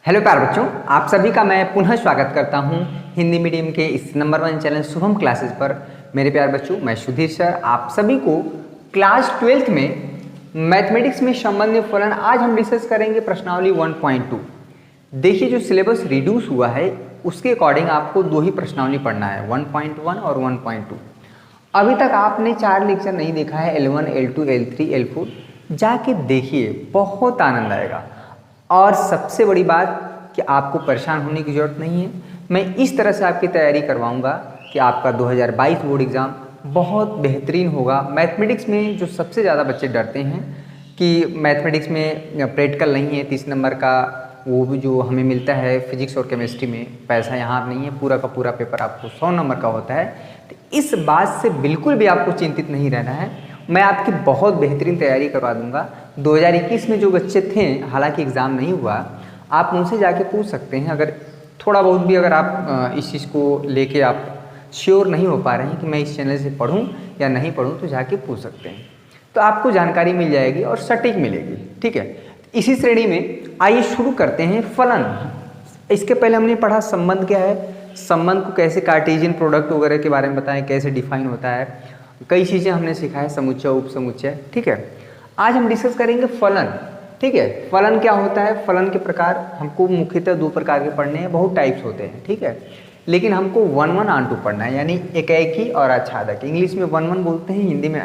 Hello प्यारे बच्चों, आप सभी का मैं पुनः स्वागत करता हूं हिंदी मीडियम के इस नंबर 1 चैनल शुभम क्लासेस पर। मेरे प्यारे बच्चों, मैं सुधीर सर आप सभी को क्लास 12th में मैथमेटिक्स में संबंधी फलन आज हम डिस्कस करेंगे प्रश्नावली 1.2। देखिए, जो सिलेबस रिड्यूस हुआ है उसके अकॉर्डिंग आपको दो ही प्रश्नावली पढ़ना है, 1.1 और 1.2। अभी तक आपने 4 लेक्चर नहीं देखा है, L1, L2, L3, L4, जाके देखिए, बहुत आनंद आएगा। और सबसे बड़ी बात कि आपको परेशान होने की ज़रूरत नहीं है। मैं इस तरह से आपकी तैयारी करवाऊंगा कि आपका 2022 बोर्ड एग्ज़ाम बहुत बेहतरीन होगा। मैथमेटिक्स में जो सबसे ज़्यादा बच्चे डरते हैं कि मैथमेटिक्स में प्रैक्टिकल नहीं है 30 नंबर का, वो भी जो हमें मिलता है फिजिक्स और केमिस्ट्री में, पैसा यहाँ नहीं है, पूरा का पूरा पेपर आपको 100 नंबर का होता है। तो इस बात से बिल्कुल भी आपको चिंतित नहीं रहना है। मैं आपकी बहुत बेहतरीन तैयारी करवा दूंगा। 2021 में जो बच्चे थे, हालांकि एग्ज़ाम नहीं हुआ, आप उनसे जाके पूछ सकते हैं। अगर थोड़ा बहुत भी अगर आप इस चीज़ को लेके आप श्योर नहीं हो पा रहे हैं कि मैं इस चैनल से पढ़ूं या नहीं पढ़ूं, तो जाके पूछ सकते हैं, तो आपको जानकारी मिल जाएगी और सटीक मिलेगी। ठीक है, इसी श्रेणी में आइए शुरू करते हैं फलन। इसके पहले हमने पढ़ा संबंध क्या है, संबंध को कैसे कार्टेशियन प्रोडक्ट वगैरह के बारे में बताएं, कैसे डिफाइन होता है, कई चीज़ें हमने सीखा है, समुच्चय उपसमुच्चय। ठीक है, आज हम डिस्कस करेंगे फलन। ठीक है, फलन क्या होता है, फलन के प्रकार हमको मुख्यतः 2 प्रकार के पढ़ने हैं, बहुत टाइप्स होते हैं। ठीक है, लेकिन हमको 1 ऑन 2 पढ़ना है, यानी एकाएकी और आच्छादक। इंग्लिश में 1 बोलते हैं, हिंदी में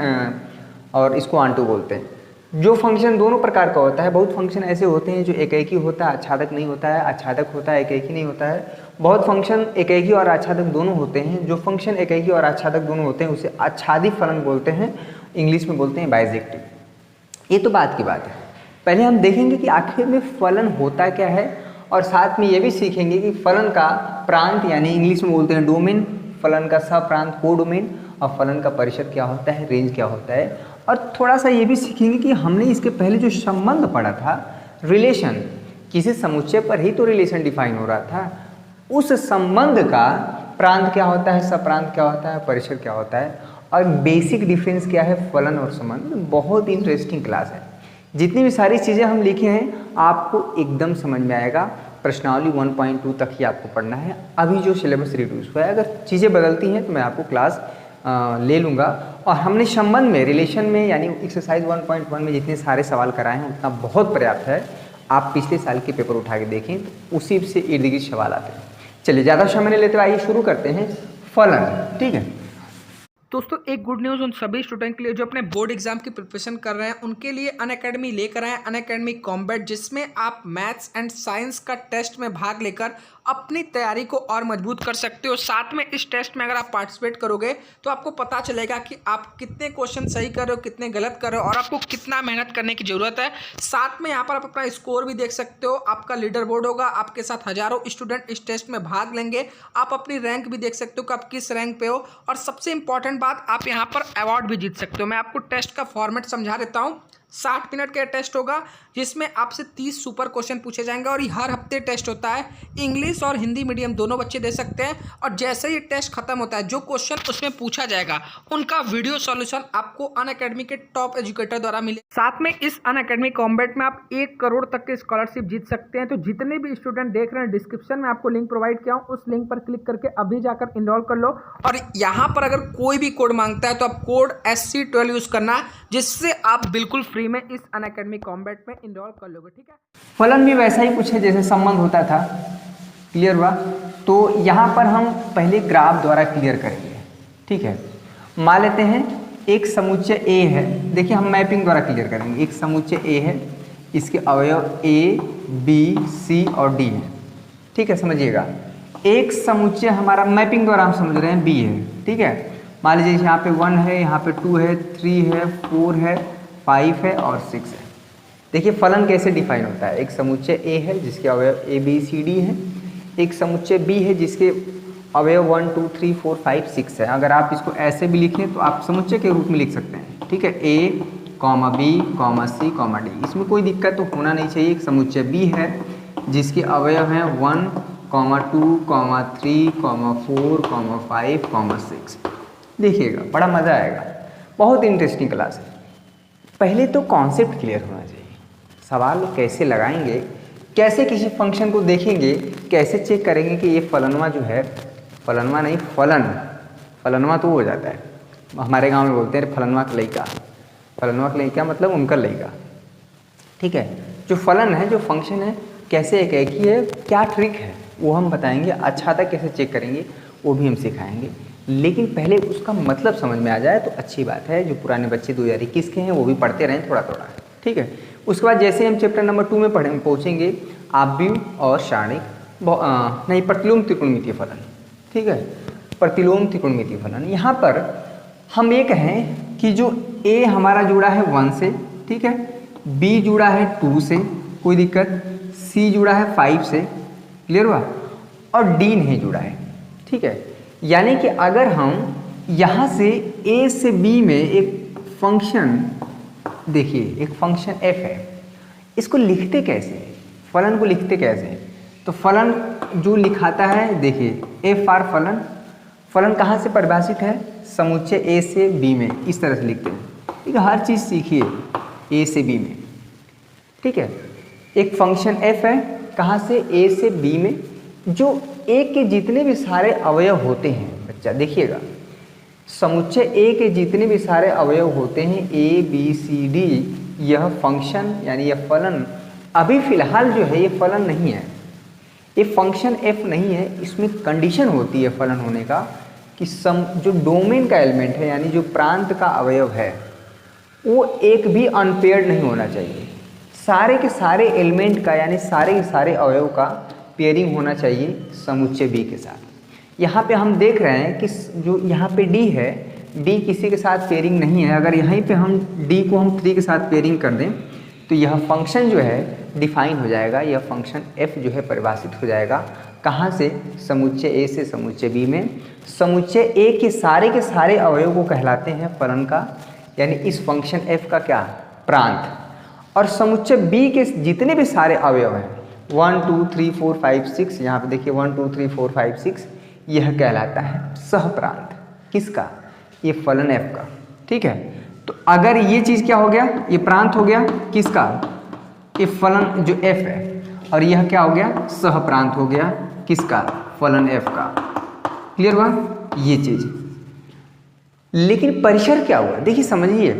और इसको ऑन 2 बोलते हैं। जो फंक्शन दोनों प्रकार का होता है, बहुत फंक्शन ऐसे होते हैं जो एकाएकी होता है, आच्छादक नहीं होता है, आच्छादक होता है, एकाएकी नहीं होता है। बहुत फंक्शन एकाएकी और आच्छादक दोनों होते हैं। जो फंक्शन एकाएकी और आच्छादक दोनों होते हैं उसे आच्छादित फलन बोलते हैं, इंग्लिश में बोलते हैं बाइजेक्टिव। ये तो बात की बात है। पहले हम देखेंगे कि आखिर में फलन होता क्या है, और साथ में ये भी सीखेंगे कि फलन का प्रांत, यानी इंग्लिश में बोलते हैं डोमेन, फलन का सप्रांत कोडोमेन, और फलन का परिसर क्या होता है, रेंज क्या होता है। और थोड़ा सा ये भी सीखेंगे कि हमने इसके पहले जो संबंध पढ़ा था, रिलेशन, किसी समुच्चय पर ही तो रिलेशन डिफाइन हो रहा था, उस संबंध का प्रांत क्या होता है, सप्रांत क्या होता है, परिसर क्या होता है, और बेसिक डिफरेंस क्या है फलन और संबंध। बहुत इंटरेस्टिंग क्लास है। जितनी भी सारी चीज़ें हम लिखे हैं आपको एकदम समझ में आएगा। प्रश्नावली 1.2 तक ही आपको पढ़ना है। अभी जो सिलेबस रिड्यूस हुआ है, अगर चीज़ें बदलती हैं तो मैं आपको क्लास ले लूँगा। और हमने संबंध में, रिलेशन में, यानी एक्सरसाइज 1.1 में जितने सारे सवाल कराए हैं उतना बहुत पर्याप्त है। आप पिछले साल के पेपर उठा के देखें तो उसी से इर्द गिर्द सवाल आते हैं। चलिए, ज़्यादा समय नहीं लेते, आइए शुरू करते हैं फलन। ठीक है दोस्तों, एक गुड न्यूज़ उन सभी स्टूडेंट के लिए जो अपने बोर्ड एग्जाम की प्रिपरेशन कर रहे हैं, उनके लिए अनअकैडमी लेकर आए अनअकैडमी कॉम्बैट, जिसमें आप मैथ्स एंड साइंस का टेस्ट में भाग लेकर अपनी तैयारी को और मजबूत कर सकते हो। साथ में इस टेस्ट में अगर आप पार्टिसिपेट करोगे तो आपको पता चलेगा कि आप कितने क्वेश्चन सही कर रहे हो, कितने गलत कर रहे हो, और आपको कितना मेहनत करने की ज़रूरत है। साथ में यहाँ पर आप अपना स्कोर भी देख सकते हो, आपका लीडर बोर्ड होगा, आपके साथ हज़ारों स्टूडेंट इस टेस्ट में भाग लेंगे। आप अपनी रैंक भी देख सकते हो कि आप किस रैंक पे हो, और सबसे इंपॉर्टेंट बात, आप यहाँ पर अवार्ड भी जीत सकते हो। मैं आपको टेस्ट का फॉर्मेट समझा देता हूँ। 60 मिनट का टेस्ट होगा, जिसमें आपसे 30 सुपर क्वेश्चन पूछे जाएंगे, और ये हर हफ्ते टेस्ट होता है। इंग्लिश और हिंदी मीडियम दोनों बच्चे दे सकते हैं, और जैसे ही टेस्ट खत्म होता है, जो क्वेश्चन उसमें पूछा जाएगा उनका वीडियो सॉल्यूशन आपको अनअकैडमी के टॉप एजुकेटर द्वारा मिले। साथ में इस अनअकैडमी कॉम्बैट में आप 1 करोड़ तक के स्कॉलरशिप जीत सकते हैं। तो जितने भी स्टूडेंट देख रहे हैं, डिस्क्रिप्शन में आपको लिंक प्रोवाइड किया हूँ, उस लिंक पर क्लिक करके अभी जाकर इनरोल कर लो। और यहाँ पर अगर कोई भी कोड मांगता है तो आप कोड SC12 यूज करना, जिससे आप बिल्कुल फ्री में इस अनअकैडमी कॉम्बैट में इनरोल कर लोगे। ठीक है, फलन भी वैसा ही कुछ है जैसे संबंध होता था। क्लियर हुआ? तो यहाँ पर हम पहले ग्राफ द्वारा क्लियर करेंगे। ठीक है, मान लेते हैं एक समुच्चय A है। देखिए, हम मैपिंग द्वारा क्लियर करेंगे। एक समुच्चय A है, इसके अवयव A, B, C और D है। ठीक है, समझिएगा। एक समुच्चय हमारा मैपिंग द्वारा हम समझ रहे हैं B है। ठीक है, मान लीजिए यहाँ पे 1 है, यहाँ पे 2 है, 3 है, 4 है, 5 है और 6 है। देखिए फलन कैसे डिफाइन होता है। एक समुच्चय A है जिसके अवयव A, B, C, D है। एक समुच्चय B है जिसके अवयव 1, 2, 3, 4, 5, 6 है। अगर आप इसको ऐसे भी लिखें तो आप समुच्चय के रूप में लिख सकते हैं। ठीक है, A, B, C, D। इसमें कोई दिक्कत तो होना नहीं चाहिए। एक समुच्चय B है जिसके अवयव हैं 1, 2, 3, 4, 5, 6। देखिएगा, बड़ा मज़ा आएगा। बहुत इंटरेस्टिंग क्लास है। पहले तो कॉन्सेप्ट क्लियर होना चाहिए। सवाल कैसे लगाएंगे, कैसे किसी फंक्शन को देखेंगे, कैसे चेक करेंगे कि ये फलनवा जो है, फलनवा नहीं फलन, फलनवा तो हो जाता है, हमारे गांव में बोलते हैं फलनवा का लइका, फलनवा का लइका मतलब उनका लइका, ठीक है। जो फलन है, जो फंक्शन है, कैसे एक ही है, क्या ट्रिक है वो हम बताएंगे, अच्छा था कैसे चेक करेंगे वो भी हम सिखाएंगे, लेकिन पहले उसका मतलब समझ में आ जाए तो अच्छी बात है। जो पुराने बच्चे 2021 के हैं वो भी पढ़ते रहें थोड़ा थोड़ा, ठीक है। उसके बाद जैसे हम चैप्टर नंबर 2 में पहुँचेंगे, आव्यूह और सारणिक नहीं प्रतिलोम त्रिकोणमितीय फलन, ठीक है, प्रतिलोम त्रिकोणमितीय फलन। यहाँ पर हम ये कहें कि जो ए हमारा जुड़ा है 1 से, ठीक है, बी जुड़ा है 2 से, कोई दिक्कत, सी जुड़ा है 5 से, क्लियर हुआ, और डी नहीं जुड़ा है, ठीक है। यानी कि अगर हम यहाँ से ए से बी में एक फंक्शन देखिए, एक फंक्शन f है, इसको लिखते कैसे, फलन को लिखते कैसे, तो फलन जो लिखाता है देखिए, एफ आर फलन, फलन कहाँ से परिभाषित है, समुच्चय ए से बी में, इस तरह से लिखते हैं, ठीक है। हर चीज़ सीखिए ए से बी में, ठीक है। एक फंक्शन f है, कहाँ से, ए से बी में, जो ए के जितने भी सारे अवयव होते हैं, बच्चा देखिएगा, समुच्चय ए के जितने भी सारे अवयव होते हैं, ए बी सी डी, यह फंक्शन यानी यह फलन अभी फ़िलहाल जो है ये फलन नहीं है, ये फंक्शन f नहीं है, इसमें कंडीशन होती है फलन होने का कि जो डोमेन का एलिमेंट है यानी जो प्रांत का अवयव है वो एक भी अनपेयर्ड नहीं होना चाहिए, सारे के सारे एलिमेंट का यानी सारे के सारे अवयव का पेयरिंग होना चाहिए समुच्चय b के साथ। यहाँ पे हम देख रहे हैं कि जो यहाँ पे d है, d किसी के साथ पेयरिंग नहीं है। अगर यहीं पे हम d को हम 3 के साथ पेयरिंग कर दें तो यह फंक्शन जो है डिफाइन हो जाएगा, यह फंक्शन f जो है परिभाषित हो जाएगा, कहाँ से, समुच्चय a से समुच्चय b में। समुच्चय a के सारे अवयव को कहलाते हैं फलन का, यानी इस फंक्शन f का क्या, प्रांत, और समुच्चय b के जितने भी सारे अवयव हैं 1 2 3 4 5 6, यहाँ पे देखिए 1 2 3 4 5 6, यह कहलाता है सहप्रांत, किसका, ये फलन f का, ठीक है। तो अगर ये चीज़ क्या हो गया, ये प्रांत हो गया किसका, ये फलन जो f है, और यह क्या हो गया, सहप्रांत हो गया किसका, फलन f का, क्लियर हुआ ये चीज़। लेकिन परिसर क्या हुआ, देखिए समझिए,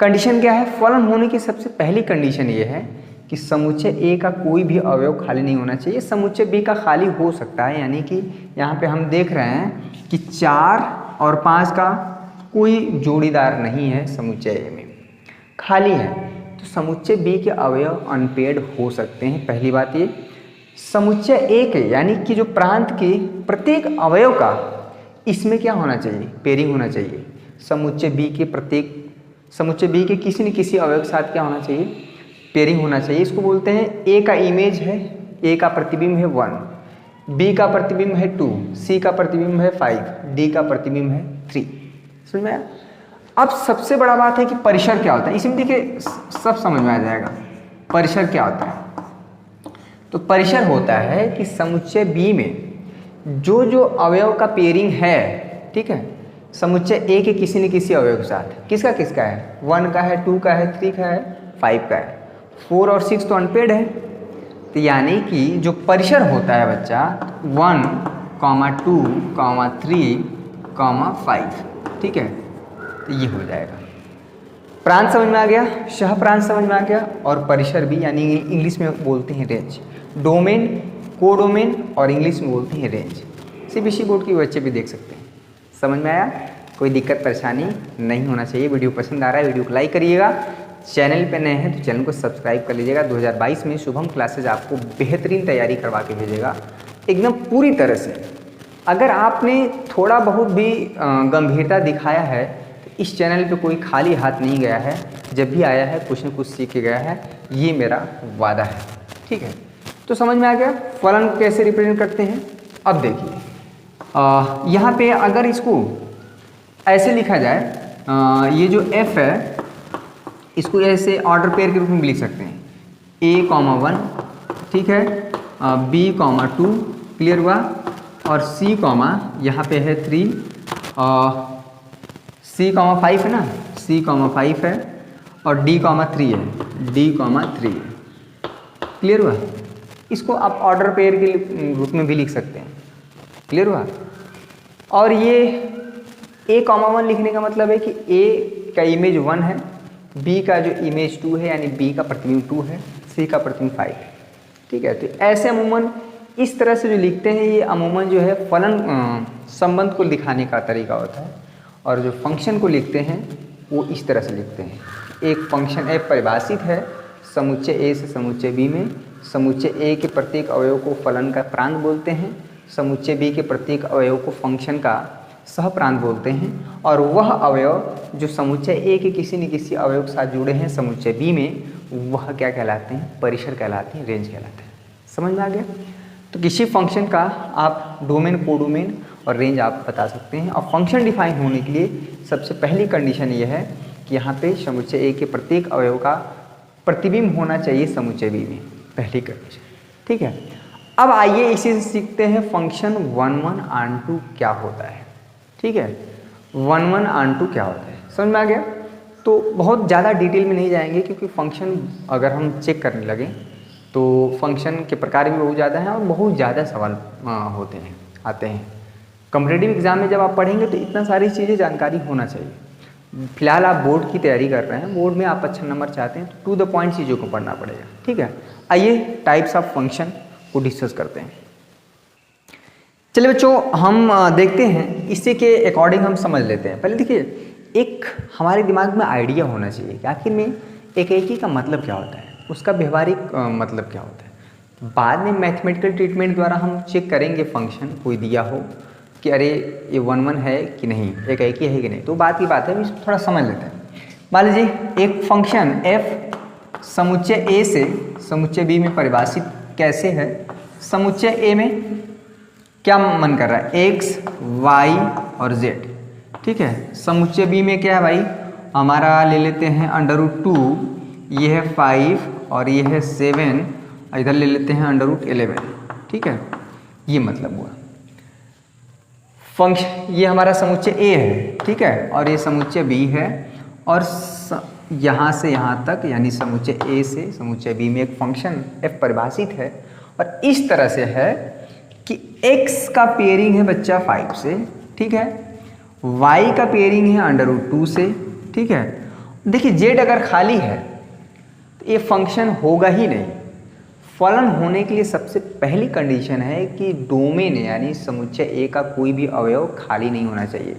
कंडीशन क्या है, फलन होने की सबसे पहली कंडीशन ये है कि समुच्चय ए का कोई भी अवयव खाली नहीं होना चाहिए, समुच्चय बी का खाली हो सकता है, यानी कि यहाँ पे हम देख रहे हैं कि 4 और 5 का कोई जोड़ीदार नहीं है समुच्चय ए में, खाली है, तो समुच्चय बी के अवयव अनपेयर्ड हो सकते हैं। पहली बात ये, समुच्चय ए के यानी कि जो प्रांत के प्रत्येक अवयव का इसमें क्या होना चाहिए, पेयरिंग होना चाहिए, समुच्चय बी के प्रत्येक, समुच्चय बी के किसी न किसी अवयव के साथ क्या होना चाहिए, पेयरिंग होना चाहिए। इसको बोलते हैं ए का इमेज है, ए का प्रतिबिंब है 1, बी का प्रतिबिंब है 2, सी का प्रतिबिंब है 5, डी का प्रतिबिंब है 3, समझ में आया। अब सबसे बड़ा बात है कि परिसर क्या होता है, इसमें देखिए सब समझ में आ जाएगा, परिसर क्या होता है। तो परिसर होता है कि समुच्चय बी में जो जो अवयव का पेयरिंग है, ठीक है, समुच्चय ए के किसी न किसी अवयव के साथ, किसका किसका है, 1 का है, 2 का है, 3 का है, 5 का है, 4 और 6 तो अनपेड है, तो यानी कि जो परिसर होता है बच्चा 1, 2, 3, 5, ठीक है, तो ये हो जाएगा। प्रांत समझ में आ गया, सह प्रांत समझ में आ गया, और परिसर भी यानी इंग्लिश में बोलते हैं रेंज, डोमेन, कोडोमेन और इंग्लिश में बोलते हैं रेंज। सीबीएसई बोर्ड के बच्चे भी देख सकते हैं। समझ में आया, कोई दिक्कत परेशानी नहीं होना चाहिए। वीडियो पसंद आ रहा है वीडियो को लाइक करिएगा, चैनल पे नए हैं तो चैनल को सब्सक्राइब कर लीजिएगा। 2022 में शुभम क्लासेज आपको बेहतरीन तैयारी करवा के भेजेगा एकदम पूरी तरह से। अगर आपने थोड़ा बहुत भी गंभीरता दिखाया है तो इस चैनल पे कोई खाली हाथ नहीं गया है, जब भी आया है कुछ न कुछ सीख के गया है, ये मेरा वादा है, ठीक है। तो समझ में आ गया फलन को कैसे रिप्रेजेंट करते हैं। अब देखिए यहाँ पे अगर इसको ऐसे लिखा जाए, ये जो f है इसको ऐसे ऑर्डर पेयर के रूप में लिख सकते हैं, a, 1, ठीक है, b, 2, क्लियर हुआ, और c, यहाँ पे है 3, c, 5 है ना, c, 5 है, और d, 3 है, d, 3 है, क्लियर हुआ। इसको आप ऑर्डर पेयर के रूप में भी लिख सकते हैं। क्लियर हुआ? और ये a कॉमा 1 लिखने का मतलब है कि a का इमेज 1 है, b का जो इमेज 2 है यानी b का प्रतिबिंब 2 है, c का प्रतिबिंब 5 है। ठीक है, तो ऐसे अमूमन इस तरह से जो लिखते हैं ये अमूमन जो है फलन संबंध को दिखाने का तरीका होता है, और जो फंक्शन को लिखते हैं वो इस तरह से लिखते हैं। एक फंक्शन f परिभाषित है समुच्चय a से समुच्चय b में, समुच्चय a के प्रत्येक अवयव को फलन का प्रांत बोलते हैं, समुच्चय b के प्रत्येक अवयव को फंक्शन का सह प्रांत बोलते हैं, और वह अवयव जो समुच्चय a के किसी न किसी अवयव के साथ जुड़े हैं समुच्चय b में, वह क्या कहलाते हैं? परिसर कहलाते हैं, रेंज कहलाते हैं। समझ में आ गया? तो किसी फंक्शन का आप डोमेन, कोडोमेन और रेंज आप बता सकते हैं। और फंक्शन डिफाइन होने के लिए सबसे पहली कंडीशन ये है कि यहाँ पे समुच्चय a के प्रत्येक अवयव का प्रतिबिंब होना चाहिए समुच्चय b में, पहली कंडीशन। ठीक है, अब आइए इसी से सीखते हैं फंक्शन 1 1 आन 2 क्या होता है। ठीक है, 1 1 आन 2 क्या होता है, समझ में आ गया? तो बहुत ज़्यादा डिटेल में नहीं जाएंगे, क्योंकि फंक्शन अगर हम चेक करने लगें तो फंक्शन के प्रकार भी बहुत ज़्यादा हैं और बहुत ज़्यादा सवाल होते हैं, आते हैं। कॉम्पिटिटिव एग्जाम में जब आप पढ़ेंगे तो इतना सारी चीज़ें जानकारी होना चाहिए। फिलहाल आप बोर्ड की तैयारी कर रहे हैं, बोर्ड में आप अच्छा नंबर चाहते हैं तो टू द पॉइंट चीज़ों को पढ़ना पड़ेगा। ठीक है, आइए टाइप्स ऑफ फंक्शन को डिस्कस करते हैं। चलिए बच्चों, हम देखते हैं, इसी के अकॉर्डिंग हम समझ लेते हैं। पहले देखिए, एक हमारे दिमाग में आइडिया होना चाहिए कि आखिर में एक का मतलब क्या होता है, उसका व्यवहारिक मतलब क्या होता है। बाद में मैथमेटिकल ट्रीटमेंट द्वारा हम चेक करेंगे फंक्शन कोई दिया हो कि अरे ये 1 1 है कि नहीं, एक है कि नहीं, तो बात की बात है, अभी थोड़ा समझ लेते हैं। मान लीजिए एक फंक्शन f समुच्चय a से समुच्चय b में परिभाषित कैसे है। समुच्चय a में क्या मन कर रहा है? x, y और z। ठीक है, समुच्चय b में क्या है भाई? हमारा ले लेते हैं √2, ये है 5 और ये है 7, इधर ले लेते हैं √11। ठीक है, ये मतलब हुआ फंक्शन, ये हमारा समुच्चय a है। ठीक है, और ये समुच्चय b है, और यहाँ से यहाँ तक यानी समुच्चय a से समुच्चय b में एक फंक्शन f परिभाषित है, और इस तरह से है कि x का पेयरिंग है बच्चा 5 से। ठीक है, y का पेयरिंग है √2 से। ठीक है, देखिए z अगर खाली है तो ये फंक्शन होगा ही नहीं। फलन होने के लिए सबसे पहली कंडीशन है कि डोमेन यानी समुच्चय a का कोई भी अवयव खाली नहीं होना चाहिए,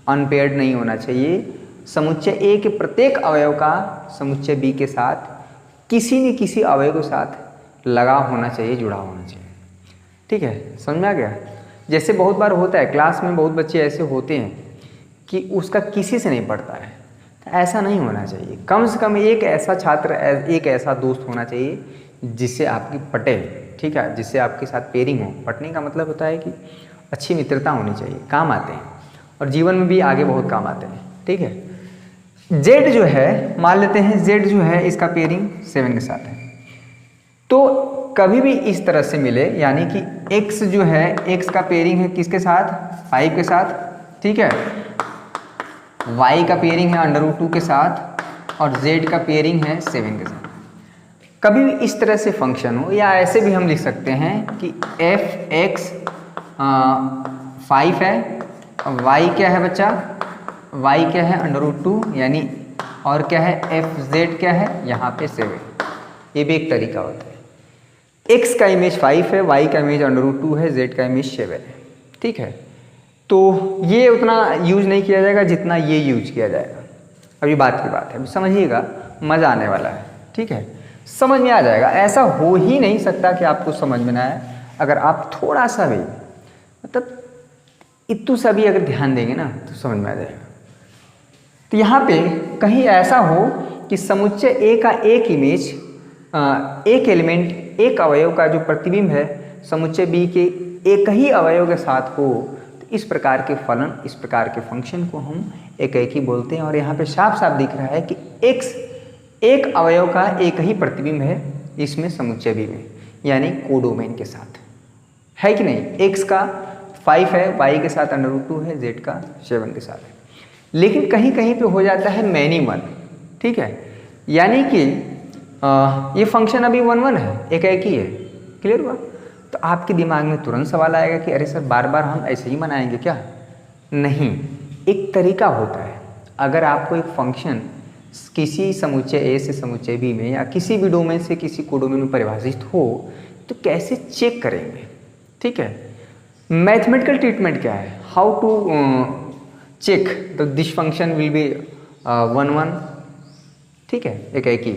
अनपेयर्ड नहीं होना चाहिए। समुच्चय a के प्रत्येक अवयव का समुच्चय b के साथ किसी न किसी अवयव के साथ लगा होना चाहिए, जुड़ा होना चाहिए। ठीक है, समझ में आ गया? जैसे बहुत बार होता है क्लास में, बहुत बच्चे ऐसे होते हैं कि उसका किसी से नहीं पढ़ता है, तो ऐसा नहीं होना चाहिए। कम से कम एक ऐसा छात्र, एक ऐसा दोस्त होना चाहिए जिससे आपकी पटे। ठीक है, जिससे आपके साथ पेयरिंग हो। पटने का मतलब होता है कि अच्छी मित्रता होनी चाहिए, काम आते हैं और जीवन में भी आगे बहुत काम आते हैं। ठीक है, z जो है, मान लेते हैं z जो है इसका पेयरिंग 7 के साथ है, तो कभी भी इस तरह से मिले, यानी कि x जो है, x का पेयरिंग है किसके साथ? 5 के साथ। ठीक है, y का पेयरिंग है √2 के साथ, और z का पेयरिंग है 7 के साथ। कभी भी इस तरह से फंक्शन हो, या ऐसे भी हम लिख सकते हैं कि f(x) 5 है, y क्या है बच्चा? y क्या है? √2, यानी और क्या है? f(z) क्या है? यहाँ पे 7। ये भी एक तरीका होता है। x का इमेज 5 है, y का इमेज √2 है, z का इमेज 7 है। ठीक है, तो ये उतना यूज नहीं किया जाएगा जितना ये यूज किया जाएगा। अभी बात की बात है, अभी समझिएगा, मज़ा आने वाला है। ठीक है, समझ में आ जाएगा। ऐसा हो ही नहीं सकता कि आपको समझ में ना आए, अगर आप थोड़ा सा भी मतलब इतू सा भी अगर ध्यान देंगे ना तो समझ में आ जाएगा। तो यहाँ पे कहीं ऐसा हो कि समुच्चय a का एक इमेज, एक एलिमेंट, एक अवयव का जो प्रतिबिंब है समुच्चय b के एक ही अवयव के साथ हो, तो इस प्रकार के फलन, इस प्रकार के फंक्शन को हम एक बोलते हैं। और यहाँ पे साफ साफ दिख रहा है कि x एक अवयव का एक ही प्रतिबिंब है इसमें समुच्चय b में, यानी कोडोमेन के साथ, है कि नहीं? x का 5 है, y के साथ √2 है, z का 7 के साथ है। लेकिन कहीं कहीं पे हो जाता है मैनी वन। ठीक है, यानी कि ये फंक्शन अभी 1 1 है, एक ही है, क्लियर हुआ? तो आपके दिमाग में तुरंत सवाल आएगा कि अरे सर बार बार हम ऐसे ही मनाएंगे क्या? नहीं, एक तरीका होता है। अगर आपको एक फंक्शन किसी समुच्चय ए से समुच्चय बी में या किसी भी डोमेन से किसी कोडोमेन में परिभाषित हो तो कैसे चेक करेंगे, ठीक है? मैथमेटिकल ट्रीटमेंट क्या है? How to check this function will be 1 1, ठीक है, एक ही।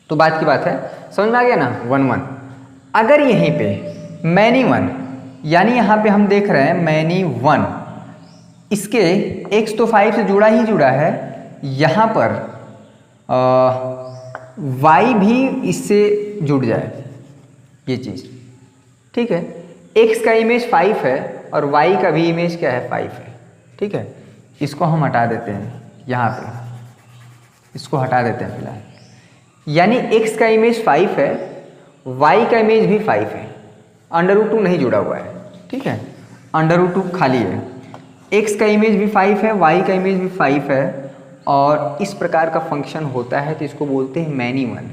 तो बात की बात है, समझ में आ गया ना? 1 1। अगर यहीं पे मैनी 1 यानी यहाँ पे हम देख रहे हैं मैनी 1, इसके x तो 5 से जुड़ा ही जुड़ा है, यहाँ पर y भी इससे जुड़ जाए, ये चीज़, ठीक है? x का इमेज 5 है और y का भी इमेज क्या है? 5 है, ठीक है? इसको हम हटा देते हैं, यहाँ पे इसको हटा देते हैं फिलहाल। यानी x का इमेज 5 है, y का इमेज भी 5 है, √2 नहीं जुड़ा हुआ है, ठीक है? √2 खाली है। x का इमेज भी 5 है, y का इमेज भी 5 है, और इस प्रकार का फंक्शन होता है तो इसको बोलते हैं मैनी 1,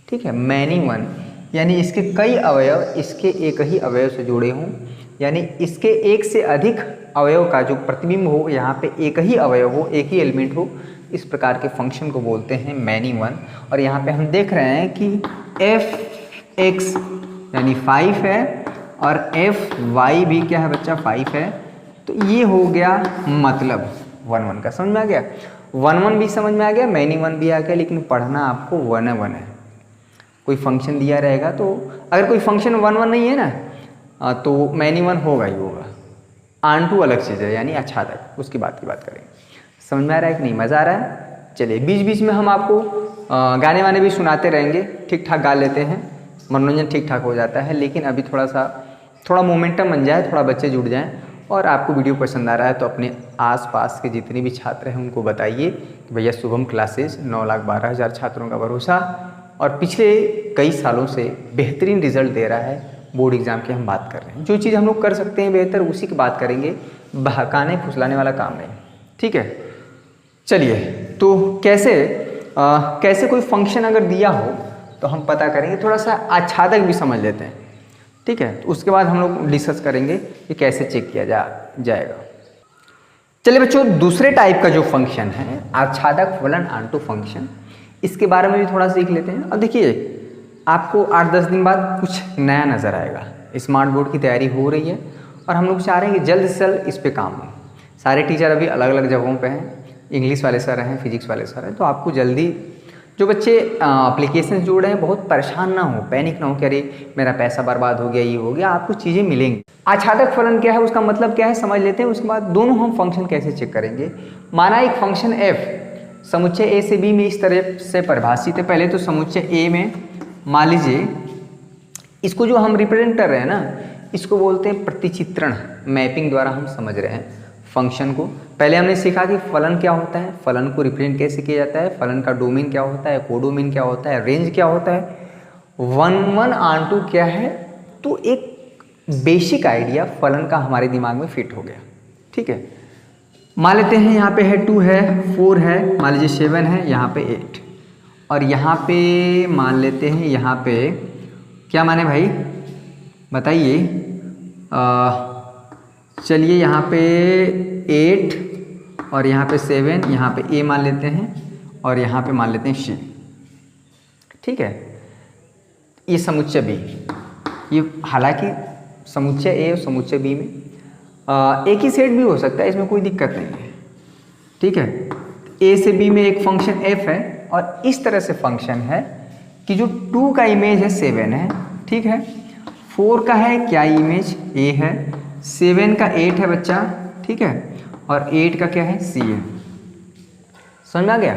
ठीक है? मैनी 1 यानी इसके कई अवयव इसके एक ही अवयव से जुड़े हों, यानी इसके एक से अधिक अवयव का जो प्रतिबिंब हो, यहाँ पे एक ही अवयव हो, एक ही एलिमेंट हो, इस प्रकार के फंक्शन को बोलते हैं मैनी 1। और यहाँ पे हम देख रहे हैं कि f(x) यानी 5 है और fy भी क्या है बच्चा? 5 है। तो ये हो गया मतलब 1 1 का। समझ में आ गया? 1 1 भी समझ में आ गया, मैनी 1 भी आ गया, लेकिन पढ़ना आपको 1 1 है। कोई फंक्शन दिया रहेगा तो अगर कोई फंक्शन 1 1 नहीं है ना तो मैनी 1 होगा ही होगा। आंटू अलग चीज़ है, यानी आच्छादक, उसकी बात करेंगे। समझ में आ रहा है कि नहीं? मज़ा आ रहा है? चलिए, बीच बीच में हम आपको गाने वाने भी सुनाते रहेंगे, ठीक ठाक गा लेते हैं, मनोरंजन ठीक ठाक हो जाता है। लेकिन अभी थोड़ा मोमेंटम बन जाए, थोड़ा बच्चे जुड़ जाएं, और आपको वीडियो पसंद आ रहा है तो अपने आसपास के जितने भी छात्र हैं उनको बताइए कि भैया शुभम क्लासेस 9,12,000 छात्रों का भरोसा, और पिछले कई सालों से बेहतरीन रिजल्ट दे रहा है। बोर्ड एग्जाम की हम बात कर रहे हैं, जो चीज़ हम लोग कर सकते हैं बेहतर उसी की बात करेंगे, बहकाने फुसलाने वाला काम नहीं, ठीक है? चलिए, तो कैसे कोई फंक्शन अगर दिया हो तो हम पता करेंगे, थोड़ा सा आच्छादक भी समझ लेते हैं, ठीक है? तो उसके बाद हम लोग डिस्कस करेंगे कि कैसे चेक किया जाएगा। चलिए बच्चों, दूसरे टाइप का जो फंक्शन है आच्छादक फलन आंटू फंक्शन, इसके बारे में भी थोड़ा सीख लेते हैं। अब देखिए, आपको 8-10 दिन बाद कुछ नया नज़र आएगा। स्मार्ट बोर्ड की तैयारी हो रही है और हम लोग चाह रहे हैं कि जल्द से जल्द इस पे काम हो। सारे टीचर अभी अलग अलग जगहों पे हैं, इंग्लिश वाले सर हैं, फिजिक्स वाले सर हैं, तो आपको जल्दी जो बच्चे एप्लीकेशन जोड़ रहे हैं बहुत परेशान ना हो, पैनिक ना हो कि अरे मेरा पैसा बर्बाद हो गया, ये हो गया। आपको चीज़ें मिलेंगी। आच्छादक फलन क्या है, उसका मतलब क्या है, समझ लेते हैं। उसके बाद दोनों हम फंक्शन कैसे चेक करेंगे। माना एक फंक्शन f समुच्चय ए से बी में इस तरह से परिभाषित है। पहले तो समुच्चय ए में मान लीजिए, इसको जो हम रिप्रेजेंट कर रहे हैं ना, इसको बोलते हैं प्रतिचित्रण। मैपिंग द्वारा हम समझ रहे हैं फंक्शन को। पहले हमने सीखा कि फलन क्या होता है, फलन को रिप्रेजेंट कैसे किया जाता है, फलन का डोमेन क्या होता है, कोडोमेन क्या होता है, रेंज क्या होता है, 1 1 आंटू क्या है। तो एक बेसिक आइडिया फलन का हमारे दिमाग में फिट हो गया, ठीक है? मान लेते हैं यहाँ पे है 2 है, 4 है, मान लीजिए 7 है, यहाँ पे 8, और यहाँ पे मान लेते हैं, यहाँ पे क्या माने भाई बताइए? चलिए, यहाँ पे 8 और यहाँ पे 7, यहाँ पे ए मान लेते हैं और यहाँ पे मान लेते हैं सी, ठीक है? ये समुच्चय बी, ये हालांकि समुच्चय ए और समुच्चय बी में एक ही सेट भी हो सकता है, इसमें कोई दिक्कत नहीं है, ठीक है? ए से बी में एक फंक्शन f है और इस तरह से फंक्शन है कि जो 2 का इमेज है 7 है, ठीक है? 4 का है क्या इमेज a है, 7 का 8 है बच्चा, ठीक है? और 8 का क्या है c है। समझ में आ गया?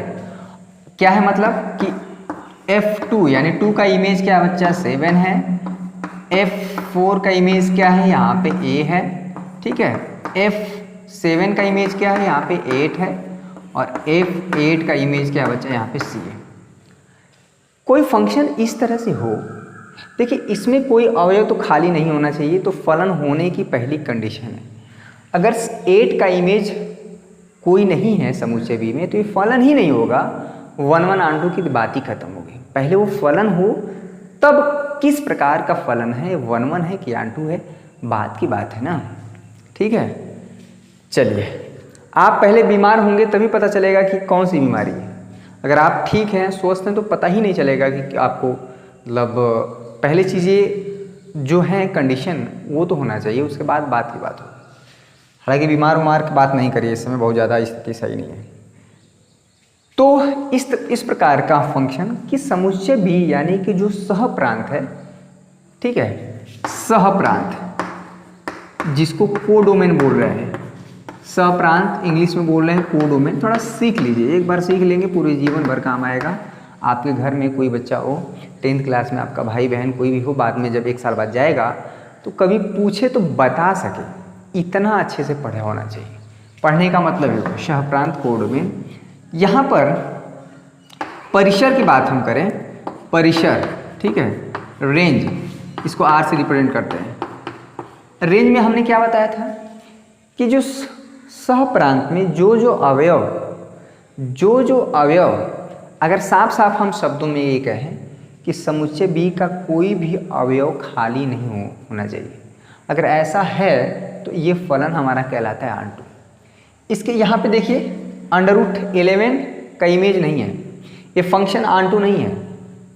क्या है मतलब कि f2 यानी 2 का इमेज क्या है बच्चा 7 है, f4 का इमेज क्या है यहाँ पे a है, ठीक है? f7 का इमेज क्या है यहाँ पे 8 है और f8 का इमेज क्या है बच्चा यहाँ पे c है। कोई फंक्शन इस तरह से हो, देखिए इसमें कोई अवयव तो खाली नहीं होना चाहिए, तो फलन होने की पहली कंडीशन है। अगर 8 का इमेज कोई नहीं है समुच्चय बी में तो ये फलन ही नहीं होगा। 1 1 आंटू की बात ही खत्म हो गई। पहले वो फलन हो तब किस प्रकार का फलन है, 1 1 है कि आंटू है, बात की बात है ना। ठीक है, चलिए आप पहले बीमार होंगे तभी पता चलेगा कि कौन सी बीमारी है। अगर आप ठीक हैं, स्वस्थ हैं, तो पता ही नहीं चलेगा कि आपको मतलब पहले चीज़ें जो हैं कंडीशन वो तो होना चाहिए, उसके बाद बात की बात हो। हालांकि बीमार उमार की बात नहीं करिए, इस समय बहुत ज़्यादा स्थिति सही नहीं है। तो इस प्रकार का फंक्शन कि समुच्चय भी यानी कि जो सहप्रांत है, ठीक है, सहप्रांत जिसको कोडोमेन बोल रहे हैं, सहप्रांत इंग्लिश में बोल रहे हैं कोडोमेन। थोड़ा सीख लीजिए, एक बार सीख लेंगे पूरे जीवन भर काम आएगा। आपके घर में कोई बच्चा हो 10th क्लास में, आपका भाई बहन कोई भी हो, बाद में जब 1 साल बाद जाएगा तो कभी पूछे तो बता सके, इतना अच्छे से पढ़ा होना चाहिए। पढ़ने का मतलब है सहप्रांत कोडोमेन। यहाँ पर परिसर की बात हम करें, परिसर, ठीक है, रेंज, इसको R से रिप्रेजेंट करते हैं। रेंज में हमने क्या बताया था कि जो सहप्रांत में जो जो अवयव अगर साफ साफ हम शब्दों में ये कहें कि समुच्चय B का कोई भी अवयव खाली नहीं होना चाहिए, अगर ऐसा है तो ये फलन हमारा कहलाता है आंटू। इसके यहाँ पे देखिए √11 का इमेज नहीं है, ये फंक्शन आंटू नहीं है,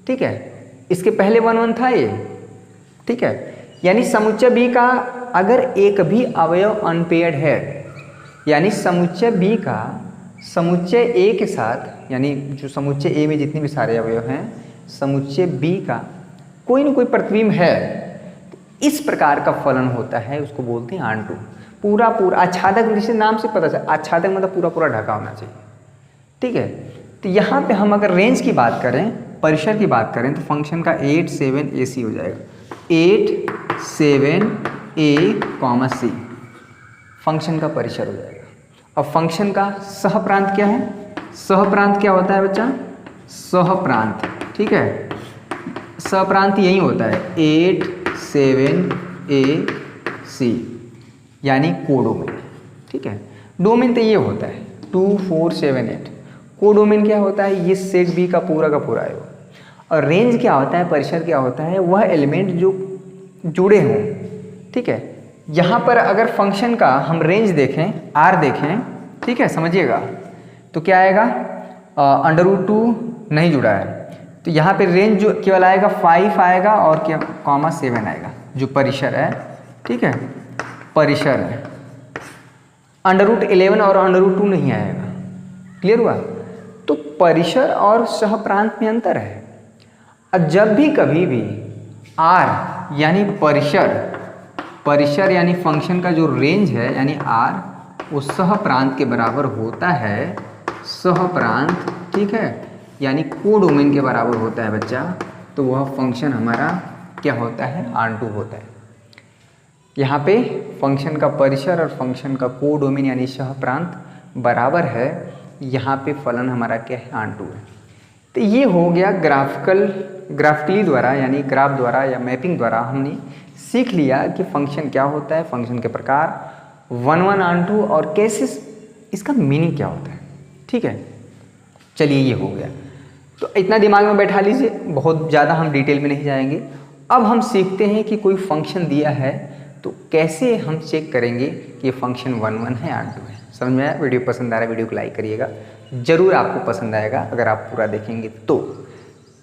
ठीक है। इसके पहले 1 1 था ये, ठीक है। यानी समुच्चय B का अगर एक भी अवयव अनपेयर्ड है, यानी समुच्चय B का समुच्चय A के साथ, यानी जो समुच्चय A में जितने भी सारे अवयव हैं, समुच्चय B का कोई न कोई प्रतिबिंब है, इस प्रकार का फलन होता है, उसको बोलते हैं आंटू। पूरा आच्छादक, जिसे नाम से पता चला, आच्छादक मतलब पूरा ढका होना चाहिए, ठीक है। तो यहाँ पे हम अगर रेंज की बात करें, परिसर की बात करें, तो फंक्शन का 8 7 AC हो जाएगा। 8 7 A, C फंक्शन का परिसर हो जाएगा। अब फंक्शन का सहप्रांत क्या है? सहप्रांत क्या होता है बच्चा? सहप्रांत, ठीक है, सहप्रांत यही होता है 8 7 AC, यानी कोडोमेन, ठीक है। डोमेन तो ये होता है 2 4 7 8। कोडोमेन क्या होता है? ये सेट B का पूरा है। और रेंज क्या होता है, परिसर क्या होता है? वह एलिमेंट जो जुड़े हों, ठीक है। यहाँ पर अगर फंक्शन का हम रेंज देखें, R देखें, ठीक है, समझिएगा, तो क्या आएगा? √2 नहीं जुड़ा है, तो यहाँ पे रेंज जो केवल आएगा 5 आएगा और क्या, (7) आएगा, जो परिसर है, ठीक है, परिसर है। √11 और √2 नहीं आएगा। क्लियर हुआ? तो परिसर और सहप्रांत में अंतर है। और जब भी कभी भी R यानी परिसर यानी फंक्शन का जो रेंज है, यानी R, वो सहप्रांत के बराबर होता है, सहप्रांत, ठीक है, यानी कोडोमेन के बराबर होता है बच्चा, तो वह फंक्शन हमारा क्या होता है? आंटू होता है। यहाँ पे फंक्शन का परिसर और फंक्शन का कोडोमेन यानी सहप्रांत बराबर है, यहाँ पे फलन हमारा क्या है? आंटू है। तो ये हो गया ग्राफिकली द्वारा, यानी ग्राफ द्वारा या मैपिंग द्वारा हमने सीख लिया कि फंक्शन क्या होता है, फंक्शन के प्रकार, 1 1 आंटू और कैसे इसका मीनिंग क्या होता है, ठीक है। चलिए ये हो गया, तो इतना दिमाग में बैठा लीजिए, बहुत ज़्यादा हम डिटेल में नहीं जाएंगे। अब हम सीखते हैं कि कोई फंक्शन दिया है तो कैसे हम चेक करेंगे कि ये फंक्शन 1 1 है, आंटू है। समझ में आया? वीडियो पसंद आ रहा है, वीडियो को लाइक करिएगा, ज़रूर आपको पसंद आएगा अगर आप पूरा देखेंगे तो।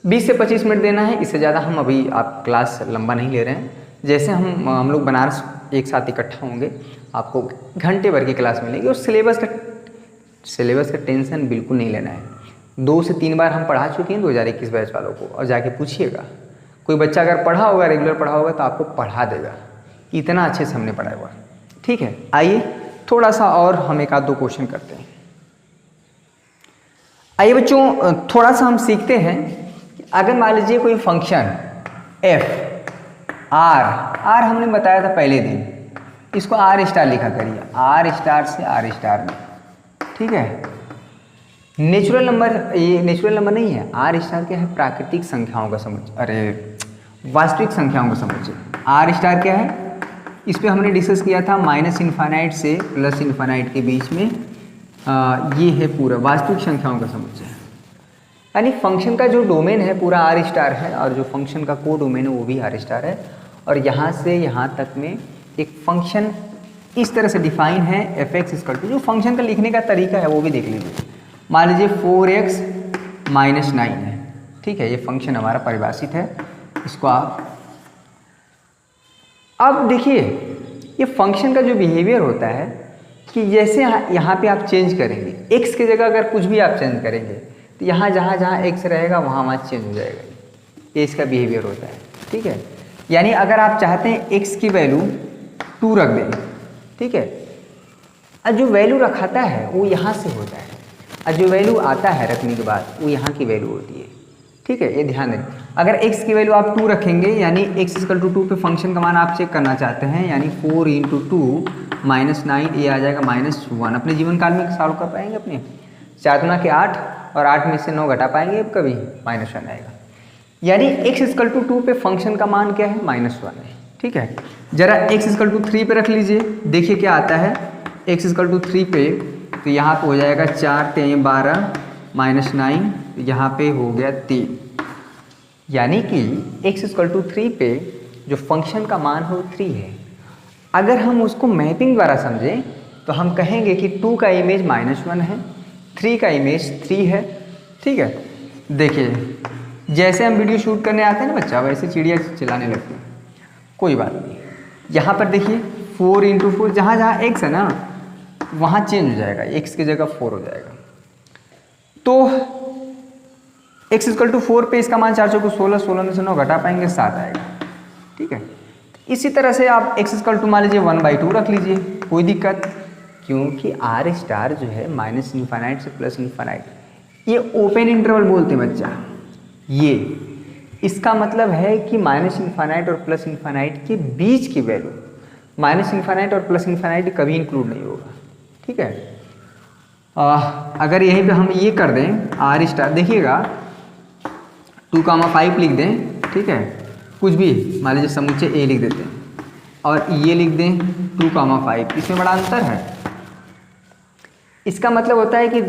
20 से 25 मिनट देना है, इससे ज़्यादा हम अभी आप क्लास लंबा नहीं ले रहे हैं। जैसे हम लोग बनारस एक साथ इकट्ठा होंगे, आपको घंटे भर की क्लास मिलेगी, और सिलेबस का टेंशन बिल्कुल नहीं लेना है। 2 से 3 बार हम पढ़ा चुके हैं 2021 बैच वालों को, और जाके पूछिएगा, कोई बच्चा अगर पढ़ा होगा, रेगुलर पढ़ा होगा, तो आपको पढ़ा देगा, इतना अच्छे से हमने पढ़ाया हुआ, ठीक है। आइए थोड़ा सा और हम 1 आध 2 क्वेश्चन करते हैं। आइए बच्चों, थोड़ा सा हम सीखते हैं कि अगर मान लीजिए कोई फंक्शन f R हमने बताया था पहले दिन, इसको R* लिखा करिए, R* से R* में, ठीक है। नेचुरल नंबर, ये नेचुरल नंबर नहीं है, R* क्या है? प्राकृतिक संख्याओं का समुच्चय, अरे वास्तविक संख्याओं का समुच्चय। R* क्या है? इस पे हमने डिस्कस किया था, -∞ से +∞ के बीच में ये है पूरा वास्तविक संख्याओं का समुच्चय। यानी फंक्शन का जो डोमेन है पूरा आर स्टार है और जो फंक्शन का को डोमेन है वो भी आर स्टार है। और यहाँ से यहाँ तक में एक फंक्शन इस तरह से डिफाइन है एफ एक्स इक्वल टू, जो फंक्शन का लिखने का तरीका है वो भी देख लीजिए। मान लीजिए 4x माइनस 9 है, ठीक है, ये फंक्शन हमारा परिभाषित है, इसको आप अब देखिए ये फंक्शन का जो बिहेवियर होता है कि जैसे यहाँ पे आप चेंज करेंगे x की जगह अगर कुछ भी आप चेंज करेंगे तो यहाँ जहाँ x रहेगा वहाँ चेंज हो जाएगा, ये इसका बिहेवियर होता है, ठीक है। यानी अगर आप चाहते हैं x की वैल्यू 2 रख दें, ठीक है, और जो वैल्यू रखाता है वो यहाँ से होता है और जो वैल्यू आता है रखने के बाद वो यहाँ की वैल्यू होती है, ठीक है, ये ध्यान दें। अगर x की वैल्यू आप 2 रखेंगे यानी x इक्वल टू 2 पे फंक्शन का मान आप चेक करना चाहते हैं, यानी 4 इंटू 2 माइनस 9, ये आ जाएगा -1। अपने जीवन काल में सॉल्व कर पाएंगे अपने 4 गुना के 8 और 8 में से 9 घटा पाएंगे अब कभी, -1 आएगा। यानी x इक्वल टू 2 पे फंक्शन का मान क्या है, -1 है, ठीक है। जरा x इक्वल टू 3 पे रख लीजिए, देखिए क्या आता है। x इक्वल टू 3 पे तो यहाँ पे हो जाएगा 4 3 12 -9, यहाँ पे हो गया 3। यानी कि x इक्वल टू 3 पे जो फंक्शन का मान है वो 3 है। अगर हम उसको मैपिंग द्वारा समझें तो हम कहेंगे कि 2 का इमेज -1 है, 3 का इमेज 3 है, ठीक है। देखिए जैसे हम वीडियो शूट करने आते हैं ना बच्चा, वैसे चिड़िया चिल्लाने लगती है, कोई बात नहीं। यहाँ पर देखिए 4 इंटू 4, जहाँ जहाँ x है ना वहाँ चेंज हो जाएगा, x की जगह 4 हो जाएगा। तो x इक्वल टू 4 पे इसका मान 4 चौको 16, 16 में से 9 घटा पाएंगे 7 आएगा, ठीक है। इसी तरह से आप x इक्वल टू मान लीजिए 1/2 रख लीजिए, कोई दिक्कत, क्योंकि आर स्टार जो है माइनस इन्फानाइट से प्लस इन्फानाइट, ये ओपन इंटरवल बोलते हैं बच्चा। ये इसका मतलब है कि माइनस इन्फानाइट और प्लस इन्फानाइट के बीच की वैल्यू, माइनस इन्फानाइट और प्लस इन्फानाइट कभी इंक्लूड नहीं होगा, ठीक है। अगर यहीं पे हम ये कर दें आर स्टार, देखिएगा 2,5 लिख दें, ठीक है, कुछ भी मान लीजिए समूचे ए लिख देते हैं और ये लिख दें 2,5, इसमें बड़ा अंतर है। इसका मतलब होता है कि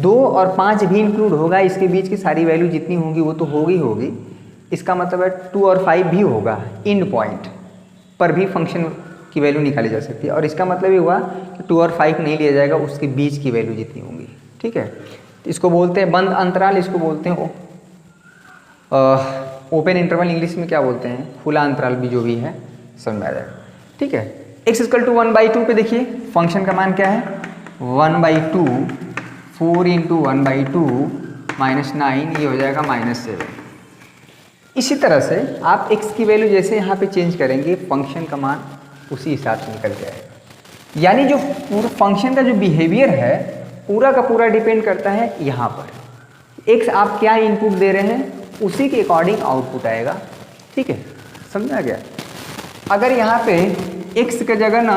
2 और 5 भी इंक्लूड होगा, इसके बीच की सारी वैल्यू जितनी होंगी वो तो होगी। इसका मतलब है 2 और 5 भी होगा, एंड पॉइंट पर भी फंक्शन की वैल्यू निकाली जा सकती है। और इसका मतलब ये हुआ कि 2 और 5 नहीं लिया जाएगा, उसके बीच की वैल्यू जितनी होंगी, ठीक है। इसको बोलते हैं बंद अंतराल, इसको बोलते हैं ओपन इंटरवल, इंग्लिश में क्या बोलते हैं, खुला अंतराल भी, जो भी है समझ में आ जाएगा, ठीक है। x इक्वल टू 1/2 पे देखिए फंक्शन का मान क्या है, 1/2, 4 इंटू 1/2 -9, ये हो जाएगा -7। इसी तरह से आप x की वैल्यू जैसे यहाँ पे चेंज करेंगे फंक्शन का मान उसी हिसाब से निकल जाएगा। यानी जो पूरा फंक्शन का जो बिहेवियर है पूरा का पूरा डिपेंड करता है यहाँ पर, x आप क्या इनपुट दे रहे हैं उसी के अकॉर्डिंग आउटपुट आएगा, ठीक है, समझा गया। अगर यहाँ पे x की जगह ना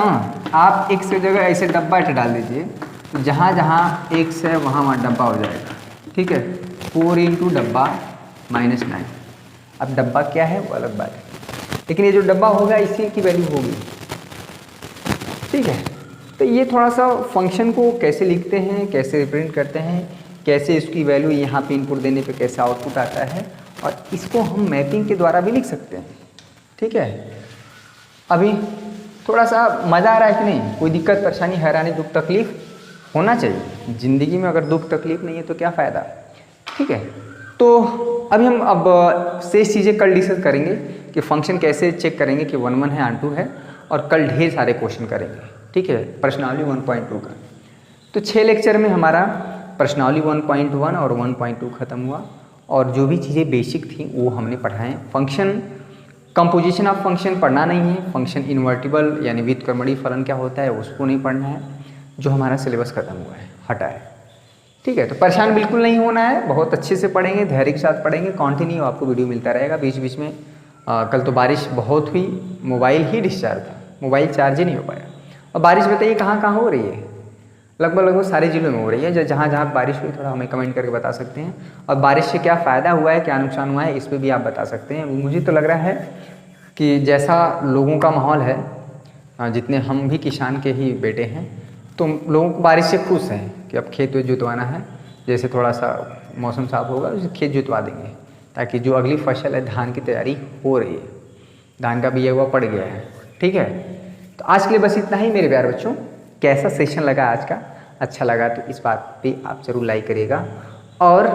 आप x की जगह ऐसे डब्बा डाल दीजिए, तो जहाँ जहाँ x है वहाँ डब्बा हो जाएगा, ठीक है। 4 इंटू डब्बा -9, अब डब्बा क्या है वो अलग बात है, लेकिन ये जो डब्बा होगा इसी की वैल्यू होगी, ठीक है। तो ये थोड़ा सा फंक्शन को कैसे लिखते हैं, कैसे रिप्रेजेंट करते हैं, कैसे इसकी वैल्यू यहाँ पे इनपुट देने पे कैसे आउटपुट आता है, और इसको हम मैपिंग के द्वारा भी लिख सकते हैं, ठीक है। अभी थोड़ा सा मज़ा आ रहा है कि नहीं, कोई दिक्कत परेशानी हैरानी दुख तकलीफ होना चाहिए ज़िंदगी में, अगर दुख तकलीफ नहीं है तो क्या फ़ायदा, ठीक है। तो अभी हम शेष चीज़ें कल डिस्कस करेंगे कि फंक्शन कैसे चेक करेंगे कि 1 1 है ऑन 2 है, और कल ढेर सारे क्वेश्चन करेंगे, ठीक है, प्रश्नावली 1.2 का। तो 6 लेक्चर में हमारा प्रश्नावली 1.1 और 1.2 ख़त्म हुआ, और जो भी चीज़ें बेसिक थी वो हमने पढ़ाएं। फंक्शन कंपोजिशन ऑफ फंक्शन पढ़ना नहीं है, फंक्शन इन्वर्टिबल यानी व्युत्क्रमणीय फलन क्या होता है उसको नहीं पढ़ना है, जो हमारा सिलेबस ख़त्म हुआ है हटा है, ठीक है। तो परेशान बिल्कुल नहीं होना है, बहुत अच्छे से पढ़ेंगे, धैर्य के साथ पढ़ेंगे, कंटिन्यू आपको वीडियो मिलता रहेगा बीच बीच में। कल तो बारिश बहुत हुई, मोबाइल ही डिस्चार्ज था, मोबाइल चार्ज ही नहीं हो पाया। और बारिश बताइए कहाँ कहाँ हो रही है, लगभग सारे जिलों में हो रही है। जहाँ जहाँ बारिश हुई थोड़ा हमें कमेंट करके बता सकते हैं, और बारिश से क्या फ़ायदा हुआ है क्या नुकसान हुआ है इस पर भी आप बता सकते हैं। मुझे तो लग रहा है कि जैसा लोगों का माहौल है, जितने हम भी किसान के ही बेटे हैं, तो लोगों को बारिश से खुश हैं कि अब खेत जोतवाना है, जैसे थोड़ा सा मौसम साफ होगा उसे खेत जुतवा देंगे, ताकि जो अगली फसल है धान की तैयारी हो रही है, धान का बिया हुआ पड़ गया है। ठीक है, तो आज के लिए बस इतना ही मेरे प्यारे बच्चों। कैसा सेशन लगा आज का? अच्छा लगा तो इस बात पे आप ज़रूर लाइक करिएगा, और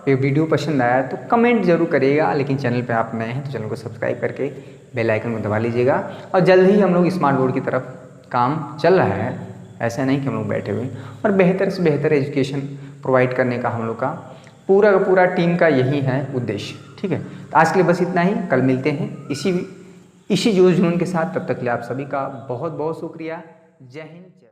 ये वीडियो पसंद आया तो कमेंट जरूर करिएगा। लेकिन चैनल पे आप नए हैं तो चैनल को सब्सक्राइब करके बेल आइकन को दबा लीजिएगा। और जल्द ही हम लोग स्मार्ट बोर्ड की तरफ काम चल रहा है, ऐसा नहीं कि हम लोग बैठे हुए, और बेहतर से बेहतर एजुकेशन प्रोवाइड करने का हम लोग का पूरा टीम का यही है उद्देश्य। ठीक है, तो आज के लिए बस इतना ही। कल मिलते हैं इसी जोश जुनून के साथ। तब तक के लिए आप सभी का बहुत बहुत शुक्रिया। जय हिंद।